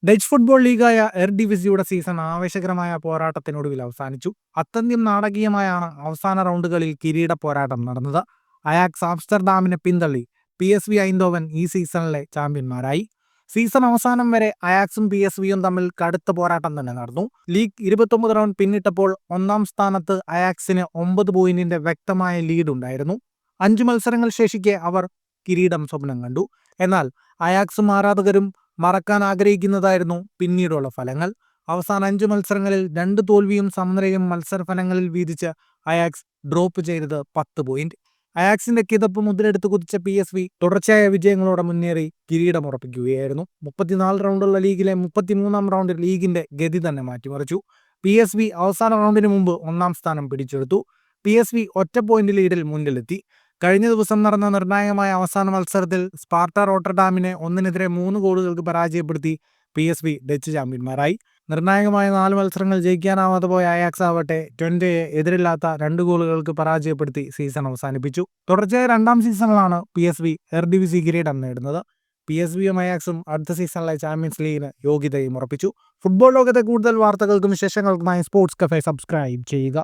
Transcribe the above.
Dutch football ലീഗായ എർഡിവിസിയുടെ season ആവേശകരമായ പോരാട്ടത്തിനൊടുവിൽ അവസാനിച്ചു. അത്യന്തം നാടകീയമായാണ് അവസാന റൗണ്ടുകളിൽ കിരീട പോരാട്ടം നടന്നത്. അയാക്സ് ആംസ്റ്റർഡാമിനെ പിന്തള്ളി PSV ഐന്തോവൻ ഈ സീസണിലെ ചാമ്പ്യന്മാരായി. സീസൺ അവസാനം വരെ അയാക്സും PSVയും തമ്മിൽ കടുത്ത പോരാട്ടം തന്നെ നടന്നു. ലീഗ് 29 റൗണ്ട് പിന്നിട്ടപ്പോൾ ഒന്നാം സ്ഥാനത്ത് അയാക്സിന് 9 പോയിന്റിന്റെ വ്യക്തമായ ലീഡ് ഉണ്ടായിരുന്നു. 5 മത്സരങ്ങൾ ശേഷിക്കെ അവർ കിരീടം സ്വപ്നം കണ്ടു. എന്നാൽ അയാക്സും ആരാധകരും മറക്കാൻ ആഗ്രഹിക്കുന്നതായിരുന്നു പിന്നീടുള്ള ഫലങ്ങൾ. അവസാന 5 മത്സരങ്ങളിൽ 2 തോൽവിയും സമനിലയും മത്സരഫലങ്ങളിൽ വീതിച്ച് അയാക്സ് ഡ്രോപ്പ് ചെയ്തത് 10 പോയിന്റ്. അയാക്സിന്റെ കിതപ്പ് മുതലെടുത്ത് കുതിച്ച PSV തുടർച്ചയായ വിജയങ്ങളോടെ മുന്നേറി കിരീടമുറപ്പിക്കുകയായിരുന്നു. 34 റൗണ്ടുള്ള ലീഗിലെ 33-ാം റൗണ്ടിൽ ലീഗിന്റെ ഗതി തന്നെ മാറ്റിമറിച്ചു. PSV അവസാന റൗണ്ടിന് മുമ്പ് 1-ാം സ്ഥാനം പിടിച്ചെടുത്തു. PSV ഒറ്റ പോയിന്റ് ലീഡിൽ മുന്നിലെത്തി. കഴിഞ്ഞ ദിവസം നടന്ന നിർണായകമായ അവസാന മത്സരത്തിൽ സ്പാർട്ട റോട്ടർഡാമിനെ 1-3 ഗോളുകൾക്ക് പരാജയപ്പെടുത്തി PSV ഡച്ച് ചാമ്പ്യന്മാരായി. നിർണായകമായ 4 മത്സരങ്ങൾ ജയിക്കാനാവാതെ പോയ അയാക്സ് ആവട്ടെ ട്വന്റയെ എതിരില്ലാത്ത 2 ഗോളുകൾക്ക് പരാജയപ്പെടുത്തി സീസൺ അവസാനിപ്പിച്ചു. തുടർച്ചയായ 2-ാം സീസണിലാണ് PSV എർഡിവിസി കിരീടം നേടുന്നത്. PSVയും അയാക്സും അടുത്ത സീസണിലെ ചാമ്പ്യൻസ് ലീഗിന് യോഗ്യതയും ഉറപ്പിച്ചു. ഫുട്ബോൾ ലോകത്തെ കൂടുതൽ വാർത്തകൾക്കും വിശേഷങ്ങൾക്കുമായി സ്പോർട്സ് കഫേ സബ്സ്ക്രൈബ് ചെയ്യുക.